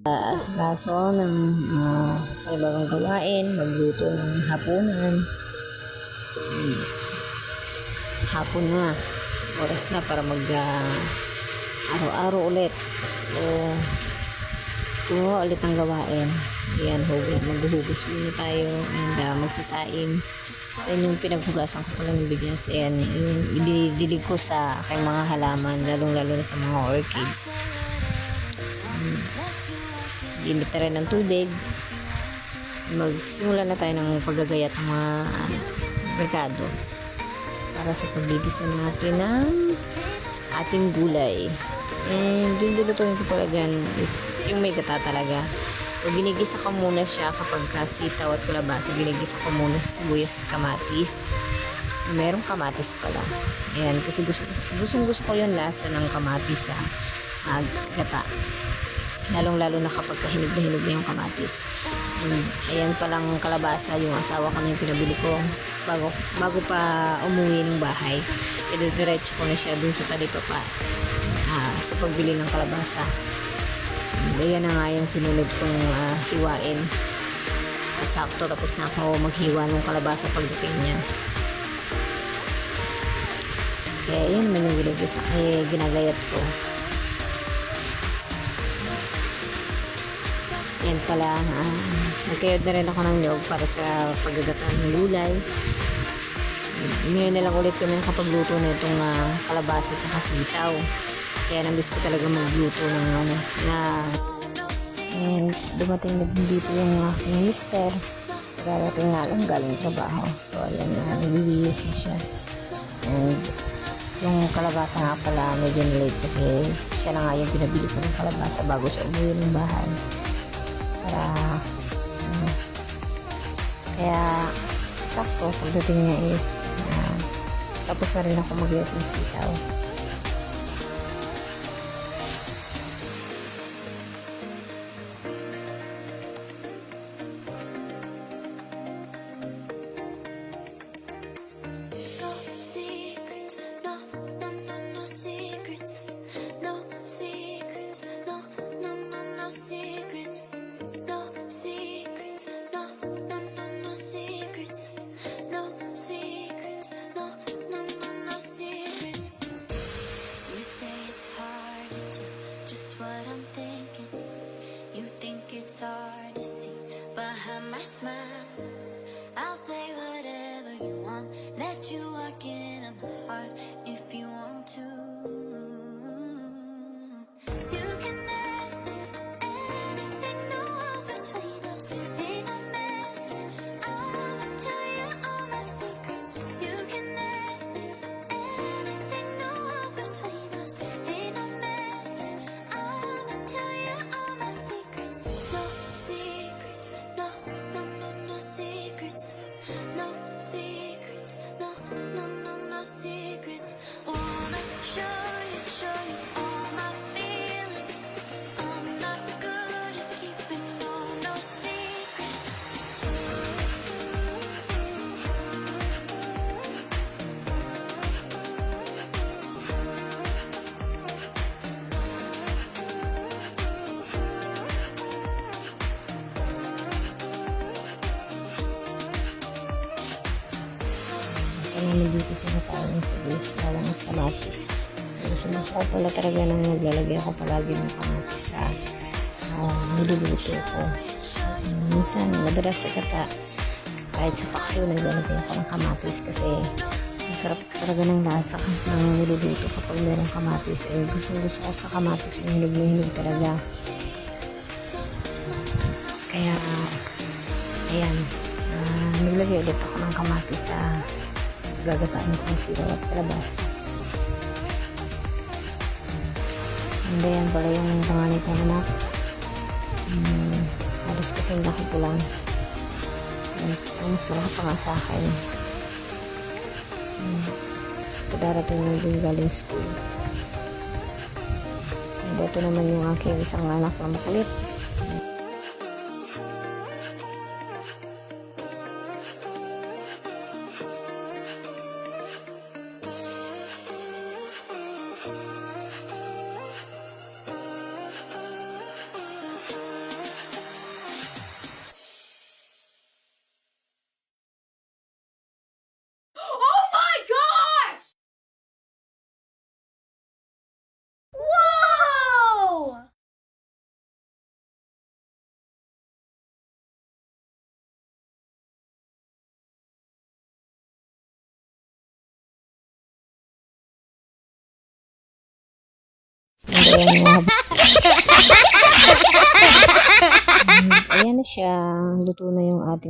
asikaso ng panibagong gawain, magluto ng hapunan. Hapon na, oras na para mag araw-araw ulit. So, gumawa ulit ng gawain. Ayan, maghuhugas muna tayo and magsasaing. Yan yung pinaghugasan ko pala ng bigas. Ayan, yung ididilig ko sa aking mga halaman, lalong-lalo na sa mga orchids. Limit na rin ng tubig. Magsimula na tayo ng paggagayat ng mga merkado para sa paglilisa natin ng ating gulay. And yung lulutuin ko pala dyan is yung may gata talaga. O ginigisa ko muna siya kapag sitaw at kalabasa. Ginigisa ko muna sa sibuyas at kamatis. Merong kamatis pala. Ayan, kasi gusto ko yung lasa ng kamatis sa gata. Lalong-lalo na kapag hinog na yung kamatis. And ayan palang kalabasa, yung asawa ko na yung pinabili ko bago pa umuwi ng bahay. Diretso ko na siya dun sa talipapa sa pagbili ng kalabasa. Ayan na nga yung sinunod kong hiwain. At sakto tapos na ako maghiwa ng kalabasa pagdating niya. Kaya yun naman yung ginagayat ko. Yan pala, nagkayod na rin ako ng nyog para sa paggagatan ng gulay. Ngayon na lang ulit kami nakapagluto na itong kalabasa at saka sitaw. Kaya namiss ko talaga magluto ng and dumating na din dito yung aking mister. Darating nga lang galing trabaho. So ayan na, nililinis na siya. And yung kalabasa nga pala medyo late kasi siya na nga yung pinabili ko ng kalabasa bago siya umuwi ng bahay. Kaya sakto pagdating niya is tapos na rin ako mag-iit ng sitaw. It's hard to see behind my smile. I'll say whatever you want, let you walk in my heart if you want to. You can ask me anything, no walls between us, ain't no mess. I'ma tell you all my secrets. You can ask me anything, no walls between us, ain't no mess. I'ma tell you all my secrets. No secrets, no, no, no, no secrets. No secrets, no, no, no, no secrets. Wanna show you all my feelings. I'm not good at keeping no secrets. Kaya nandito sila tayo ng sibuyas na lang sa kamatis. Gusto ko pala talaga nang naglalagay ako palagi ng kamatis sa niluluto ko. Minsan, madalas sa gata, kahit sa paksiw, naglalagay ako ng kamatis kasi masarap talaga ng lasa ng niluluto kapag mayroong kamatis. Gusto ko sa kamatis yung hinog na hinog talaga. Kaya, ayan, naglagay ulit ako ng kamatis sa gagataan ko ng sitaw at kalabasa. And ayan pala yung panganay ko anak. Halos kasing laki ko lang. Mas malaki pa nga sa akin. Kadarating lang din galing school. And ito naman yung aking isang anak na makulit. Ayan na. Ayan na siya. Luto na yung ating